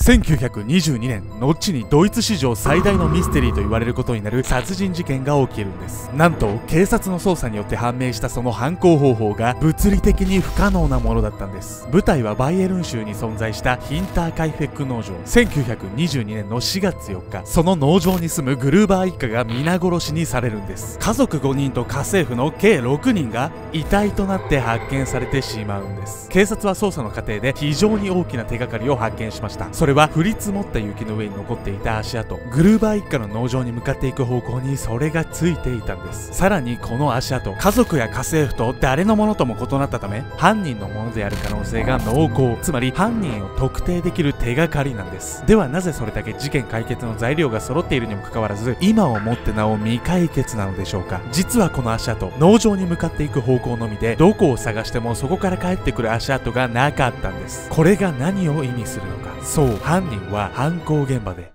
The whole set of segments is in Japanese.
1922年、後にドイツ史上最大のミステリーと言われることになる殺人事件が起きるんです。なんと警察の捜査によって判明したその犯行方法が物理的に不可能なものだったんです。舞台はバイエルン州に存在したヒンターカイフェック農場。1922年の4月4日、その農場に住むグルーバー一家が皆殺しにされるんです。家族5人と家政婦の計6人が遺体となって発見されてしまうんです。警察は捜査の過程で非常に大きな手がかりを発見しました。それは降り積もった雪の上に残っていた足跡。グルーバー一家の農場に向かっていく方向にそれがついていたんです。さらにこの足跡、家族や家政婦と誰のものとも異なったため、犯人のものである可能性が濃厚。つまり犯人を特定できる手がかりなんです。ではなぜそれだけ事件解決の材料が揃っているにもかかわらず、今をもってなお未解決なのでしょうか。実はこの足跡、農場に向かっていく方向のみで、どこを探してもそこから帰ってくる足跡がなかったんです。これが何を意味するのか。そう、犯人は犯行現場で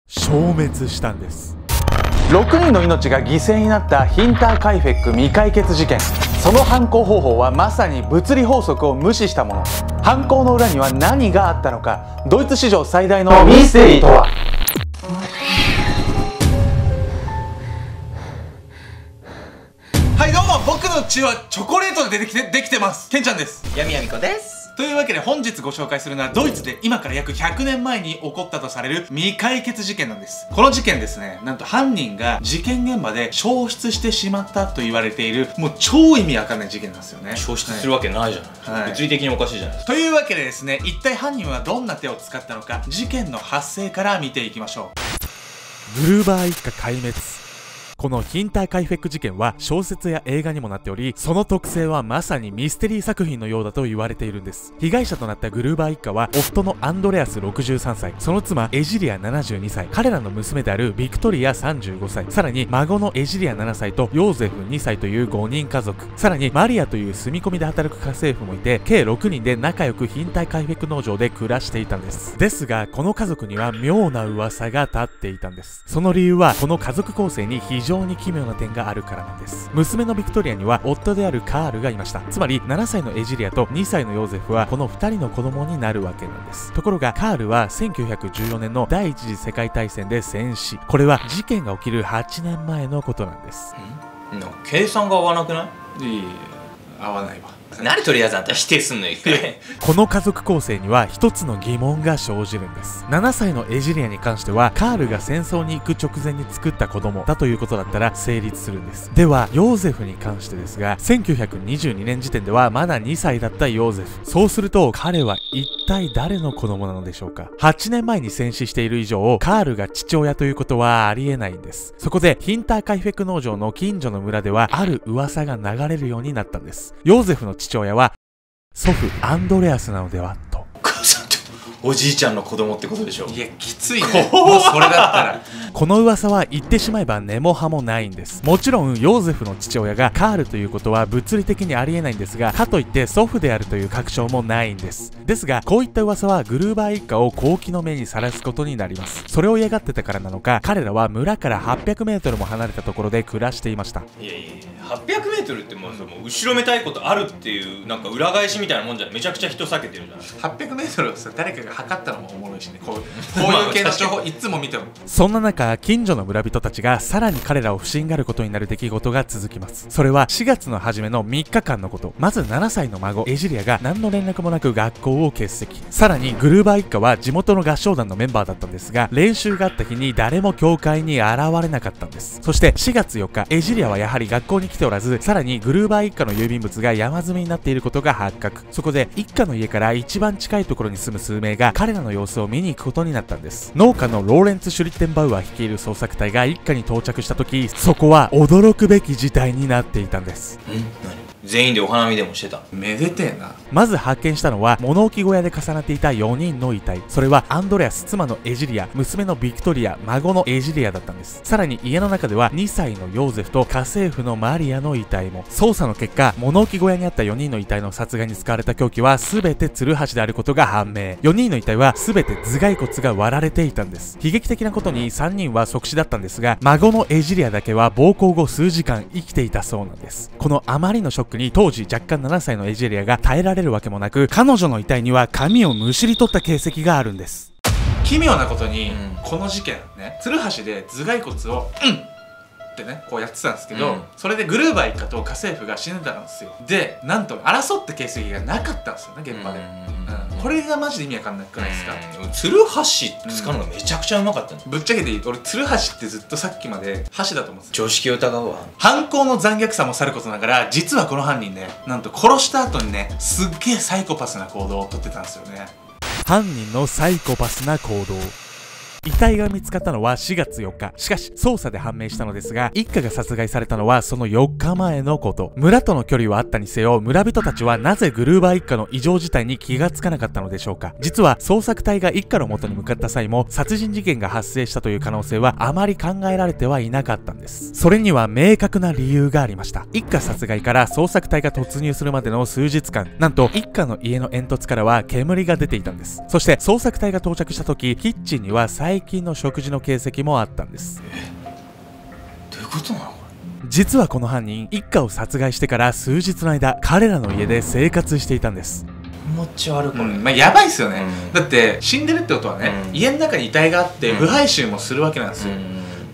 消滅したんです。6人の命が犠牲になったヒンターカイフェック未解決事件。その犯行方法はまさに物理法則を無視したもの。犯行の裏には何があったのか。ドイツ史上最大のミステリーとは。はい、どうも、僕の血はチョコレートでできてます。ケンちゃんです。やみやみこです。というわけで本日ご紹介するのはドイツで今から約100年前に起こったとされる未解決事件なんです。この事件ですね、なんと犯人が事件現場で消失してしまったと言われている、もう超意味わかんない事件なんですよね。消失するわけないじゃない、はい、物理的におかしいじゃないですか。というわけでですね、一体犯人はどんな手を使ったのか、事件の発生から見ていきましょう。グルーバー一家壊滅。このヒンターカイフェック事件は小説や映画にもなっており、その特性はまさにミステリー作品のようだと言われているんです。被害者となったグルーバー一家は、夫のアンドレアス63歳、その妻エジリア72歳、彼らの娘であるビクトリア35歳、さらに孫のエジリア7歳とヨーゼフ2歳という5人家族、さらにマリアという住み込みで働く家政婦もいて、計6人で仲良くヒンターカイフェック農場で暮らしていたんです。ですが、この家族には妙な噂が立っていたんです。その理由は、この家族構成に非常に奇妙な点があるからなんです。娘のビクトリアには夫であるカールがいました。つまり7歳のエジリアと2歳のヨーゼフはこの2人の子供になるわけなんです。ところがカールは1914年の第一次世界大戦で戦死。これは事件が起きる8年前のことなんです。計算が合わなくない？いい合わないわ。何とりあえずあんた否定すんのよ。この家族構成には一つの疑問が生じるんです。7歳のエジリアに関してはカールが戦争に行く直前に作った子供だということだったら成立するんです。ではヨーゼフに関してですが、1922年時点ではまだ2歳だったヨーゼフ。そうすると彼は一体誰の子供なのでしょうか。8年前に戦死している以上、カールが父親ということはありえないんです。そこでヒンターカイフェック農場の近所の村ではある噂が流れるようになったんです。ヨーゼフの父親は祖父アンドレアスなのではと。おじいちゃんの子供ってことでしょ。いや、きついね。もうそれだったら。この噂は言ってしまえば根も葉もないんです。もちろんヨーゼフの父親がカールということは物理的にありえないんですが、かといって祖父であるという確証もないんです。ですがこういった噂はグルーバー一家を好奇の目にさらすことになります。それを嫌がってたからなのか、彼らは村から800メートルも離れたところで暮らしていました。いやいや、800メートルってもう後ろめたいことあるっていうなんか裏返しみたいなもんじゃない。めちゃくちゃ人避けてるじゃない。800メートルをさ、誰かが測ったのもおもろいしね。こういう系の情報いつも見ても。そんな中、近所の村人たちがさらに彼らを不審がることになる出来事が続きます。それは4月の初めの3日間のこと。まず7歳の孫エジリアが何の連絡もなく学校を欠席。さらにグルーバー一家は地元の合唱団のメンバーだったんですが、練習があった日に誰も教会に現れなかったんです。そして4月4日、エジリアはやはり学校に来ておらず、さらにグルーバー一家の郵便物が山積みになっていることが発覚。そこで一家の家から一番近いところに住む数名が彼らの様子を見に行くことになったんです。農家のローレンツ・シュリッテンバウアー率いる捜索隊が一家に到着した時、そこは驚くべき事態になっていたんです。何？全員でお花見でもしてた。めでてえな。まず発見したのは物置小屋で重なっていた4人の遺体。それはアンドレアス、妻のエジリア、娘のビクトリア、孫のエジリアだったんです。さらに家の中では2歳のヨーゼフと家政婦のマリアの遺体も。捜査の結果、物置小屋にあった4人の遺体の殺害に使われた凶器は全てツルハシであることが判明。4人の遺体は全て頭蓋骨が割られていたんです。悲劇的なことに3人は即死だったんですが、孫のエジリアだけは暴行後数時間生きていたそうなんです。このあまりのショックに当時若干7歳のエジリアが耐えられるわけもなく、彼女の遺体には髪をむしり取った形跡があるんです。奇妙なことに、うんこの事件ね、鶴橋で頭蓋骨をってねこうやってたんですけど、うんそれでグルーバー一家と家政婦が死んでたんですよ。でなんと争った形跡がなかったんですよね現場で、これがマジで意味わかんなくないですか。鶴橋使うのがめちゃくちゃうまかったね。ぶっちゃけていい、俺鶴橋ってずっとさっきまで箸だと思ってた。常識を疑うわ。犯行の残虐さもさることながら、実はこの犯人ね、なんと殺した後にね、すっげえサイコパスな行動をとってたんですよね。犯人のサイコパスな行動。遺体が見つかったのは4月4日。しかし、捜査で判明したのですが、一家が殺害されたのはその4日前のこと。村との距離はあったにせよ、村人たちはなぜグルーバー一家の異常事態に気がつかなかったのでしょうか。実は、捜索隊が一家の元に向かった際も、殺人事件が発生したという可能性はあまり考えられてはいなかったんです。それには明確な理由がありました。一家殺害から捜索隊が突入するまでの数日間、なんと一家の家の煙突からは煙が出ていたんです。そして、捜索隊が到着した時、キッチンには最近の食事の形跡もあったんです。どういうことなのこ実はこの犯人、一家を殺害してから数日の間、彼らの家で生活していたんです。れ。気持ち悪いこれ。まあやばいっすよね、うんだって死んでるってことはね、家の中に遺体があって腐敗臭もするわけなんですよ、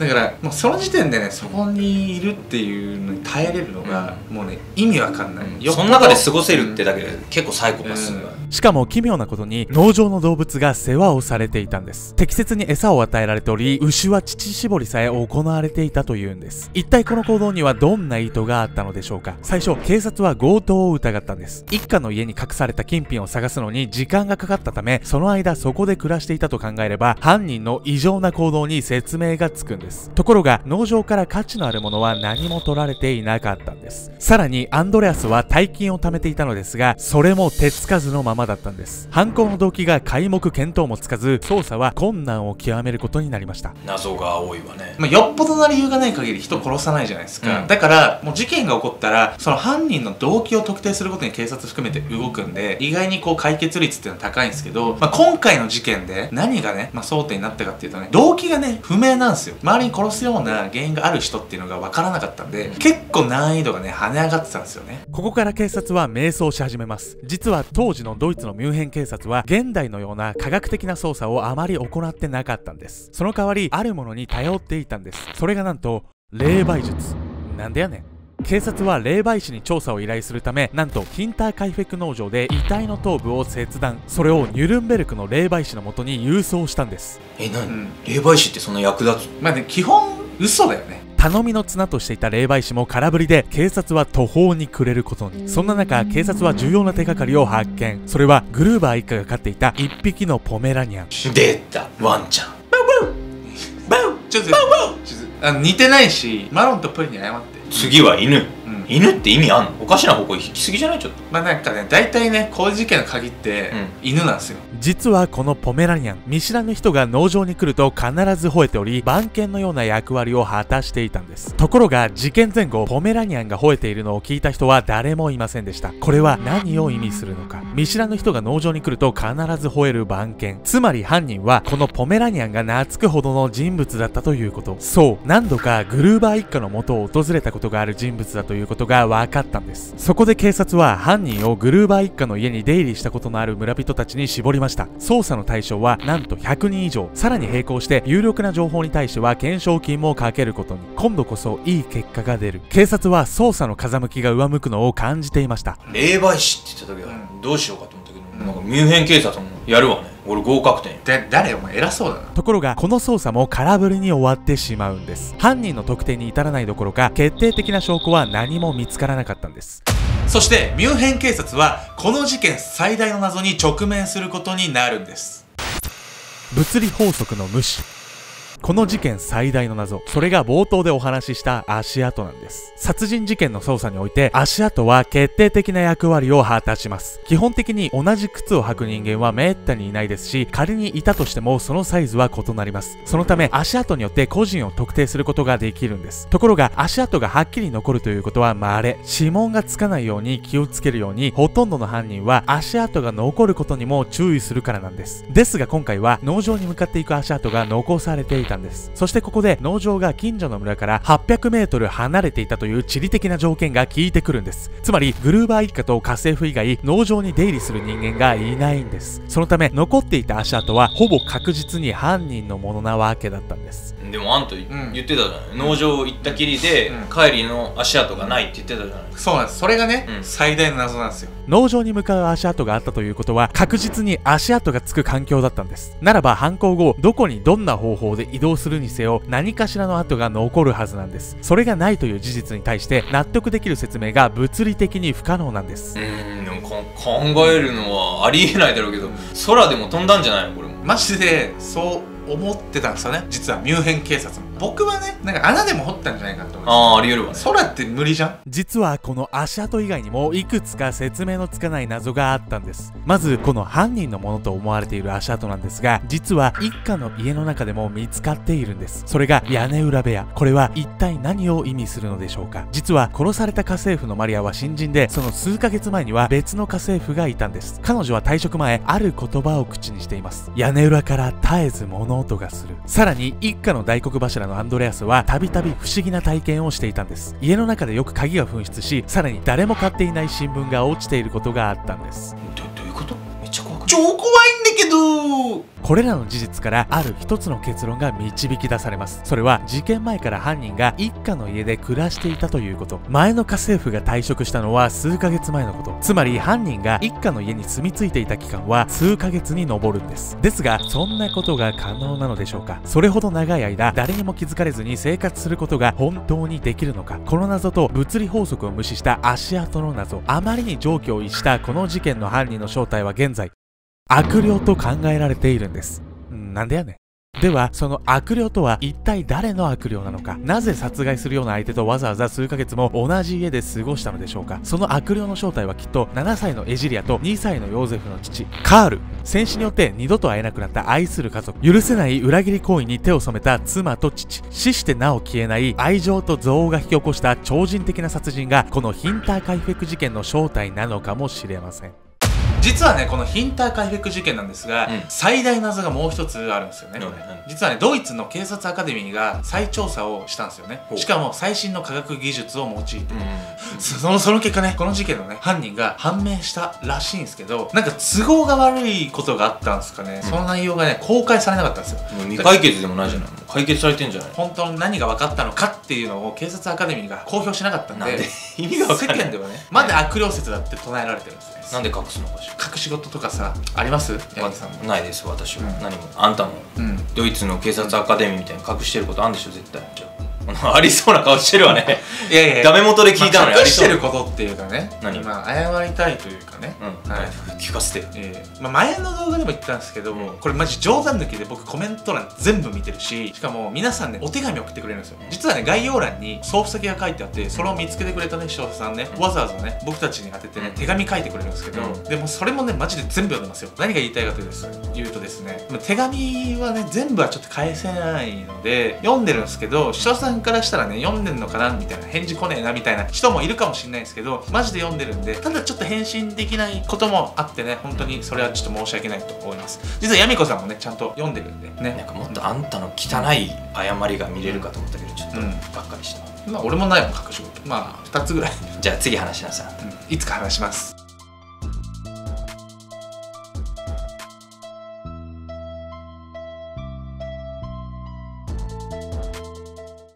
だからもうその時点でねそこにいるっていうのに耐えれるのが、もうね意味わかんない、その中で過ごせるってだけで結構サイコパスだよ。しかも奇妙なことに農場の動物が世話をされていたんです。適切に餌を与えられており、牛は乳搾りさえ行われていたというんです。一体この行動にはどんな意図があったのでしょうか。最初警察は強盗を疑ったんです。一家の家に隠された金品を探すのに時間がかかったため、その間そこで暮らしていたと考えれば犯人の異常な行動に説明がつくんです。ところが農場から価値のあるものは何も取られていなかったんです。さらにアンドレアスは大金を貯めていたのですが、それも手つかずのままだったんです。犯行の動機が皆目見当もつかず、捜査は困難を極めることになりました。謎が多いわね。まあ、よっぽどな理由がない限り人殺さないじゃないですか、うんだからもう事件が起こったらその犯人の動機を特定することに警察含めて動くんで、意外にこう解決率っていうのは高いんですけど、まあ、今回の事件で何がね、まあ、争点になったかっていうとね、動機がね不明なんですよ。周りに殺すような原因がある人っていうのが分からなかったんで、結構難易度がね跳ね上がってたんですよね。ここから警察は迷走し始めます。実は当時のドイツのミュンヘン警察は現代のような科学的な捜査をあまり行ってなかったんです。その代わりあるものに頼っていたんです。それがなんと霊媒術。なんでやねん。警察は霊媒師に調査を依頼するため、なんとヒンターカイフェク農場で遺体の頭部を切断、それをニュルンベルクの霊媒師のもとに郵送したんです。何、うん、霊媒師ってそんな役立つ？まあね基本嘘だよね。頼みの綱としていた霊媒師も空振りで警察は途方に暮れることに。そんな中警察は重要な手がかりを発見。それはグルーバー一家が飼っていた一匹のポメラニアン。出たワンちゃん。ちょっと似てないし、マロンとプリンに謝って。次は犬。うん犬って意味あんの？おかしな方向行き過ぎじゃない？ちょっと。まあなんかね大体ねこういう事件の鍵って犬なんですよ。実はこのポメラニアン、見知らぬ人が農場に来ると必ず吠えており、番犬のような役割を果たしていたんです。ところが事件前後、ポメラニアンが吠えているのを聞いた人は誰もいませんでした。これは何を意味するのか。見知らぬ人が農場に来ると必ず吠える番犬、つまり犯人はこのポメラニアンが懐くほどの人物だったということ。そう、何度かグルーバー一家の元を訪れたことがある人物だということが分かったんです。そこで警察は犯人をグルーバー一家の家に出入りしたことのある村人たちに絞りました。捜査の対象はなんと100人以上。さらに並行して有力な情報に対しては懸賞金もかけることに。今度こそいい結果が出る。警察は捜査の風向きが上向くのを感じていました。霊媒師って言った時はどうしようかと思ったけど、なんかミュンヘン警察もやるわね。俺合格点。誰お前偉そうだな。ところがこの捜査も空振りに終わってしまうんです。犯人の特定に至らないどころか決定的な証拠は何も見つからなかったんです。そしてミュンヘン警察はこの事件最大の謎に直面することになるんです。物理法則の無視。この事件最大の謎、それが冒頭でお話しした足跡なんです。殺人事件の捜査において足跡は決定的な役割を果たします。基本的に同じ靴を履く人間はめったにいないですし、仮にいたとしてもそのサイズは異なります。そのため足跡によって個人を特定することができるんです。ところが足跡がはっきり残るということは稀。指紋がつかないように気をつけるように、ほとんどの犯人は足跡が残ることにも注意するからなんです。ですが今回は農場に向かっていく足跡が残されていた間です。そしてここで農場が近所の村から800メートル離れていたという地理的な条件が効いてくるんです。つまりグルーバー一家と家政婦以外農場に出入りする人間がいないんです。そのため残っていた足跡はほぼ確実に犯人のものなわけだったんです。でもあんた言ってたじゃない、農場行ったきりで帰りの足跡がないって言ってたじゃない。そうなんです。それがね、最大の謎なんですよ。農場に向かう足跡があったということは確実に足跡がつく環境だったんです。ならば犯行後どこにどんな方法で移動するにせよ何かしらの跡が残るはずなんです。それがないという事実に対して納得できる説明が物理的に不可能なんです。でも考えるのはありえないだろうけど、空でも飛んだんじゃないのこれも。マジでそう思ってたんですよね、実はミュンヘン警察も。僕はね、なんか穴でも掘ったんじゃないかと思います。ありえるわね。空って無理じゃん。実はこの足跡以外にもいくつか説明のつかない謎があったんです。まずこの犯人のものと思われている足跡なんですが、実は一家の家の中でも見つかっているんです。それが屋根裏部屋。これは一体何を意味するのでしょうか。実は殺された家政婦のマリアは新人で、その数ヶ月前には別の家政婦がいたんです。彼女は退職前ある言葉を口にしています。屋根裏から絶えず物音がする。さらに一家の大黒柱のアンドレアスはたびたび不思議な体験をしていたんです。家の中でよく鍵が紛失し、さらに誰も買っていない新聞が落ちていることがあったんです。どういうこと？めっちゃ怖くない？超怖いんだけど。これらの事実からある一つの結論が導き出されます。それは事件前から犯人が一家の家で暮らしていたということ。前の家政婦が退職したのは数ヶ月前のこと。つまり犯人が一家の家に住み着いていた期間は数ヶ月に上るんです。ですがそんなことが可能なのでしょうか。それほど長い間誰にも気づかれずに生活することが本当にできるのか。この謎と物理法則を無視した足跡の謎、あまりに常軌を逸したこの事件の犯人の正体は現在悪霊と考えられているんです。なんでやねん。ではその悪霊とは一体誰の悪霊なのか。なぜ殺害するような相手とわざわざ数ヶ月も同じ家で過ごしたのでしょうか。その悪霊の正体はきっと7歳のエジリアと2歳のヨーゼフの父カール、戦死によって二度と会えなくなった愛する家族、許せない裏切り行為に手を染めた妻と父、死してなお消えない愛情と憎悪が引き起こした超人的な殺人がこのヒンターカイフェク事件の正体なのかもしれません。実はね、このヒンターカイフェク事件なんですが、最大謎がもう一つあるんですよね。実はね、ドイツの警察アカデミーが再調査をしたんですよね。しかも最新の科学技術を用いて、その結果ね、この事件のね、犯人が判明したらしいんですけど、なんか都合が悪いことがあったんですかね。その内容がね、公開されなかったんですよ。未解決でもないじゃない。解決されてんじゃない。本当に何が分かったのかっていうのを警察アカデミーが公表しなかったんで、意味が分かんない。世間ではね、まだ悪霊説だって唱えられてるんですね。なんで隠すのかしら。隠し事とかさ、あります？山木さんも。ないです私は。何も。あんたもドイツの警察アカデミーみたいに隠してることあるんでしょ絶対。ありそうな顔してるわね。いやいや、ダメ元で聞いたのに隠してることっていうかね、何、謝りたいというかね、聞かせて。前の動画でも言ったんですけども、これマジ冗談抜きで僕コメント欄全部見てるし、しかも皆さんね、お手紙送ってくれるんですよ。実はね、概要欄に送付先が書いてあって、それを見つけてくれたね、視聴者さんね、わざわざね、僕たちに当ててね、手紙書いてくれるんですけど、でもそれもね、マジで全部読んでますよ。何が言いたいかというとですね、手紙はね、全部はちょっと返せないので、読んでるんですけど、視聴者さんからしたらね、読んでんのかなみたいな、返事来ねえなみたいな人もいるかもしれないですけど、マジで読んでるんで、ただちょっと返信できないこともあってね、本当にそれはちょっと申し訳ないと思います。実はヤミコさんもね、ちゃんと読んでるんでね。なんかもっとあんたの汚い誤りが見れるかと思ったけど、ちょっとがっかりした。まあ俺もないもん、隠し事。まあ2つぐらい。じゃあ次話しなさい。いつか話します。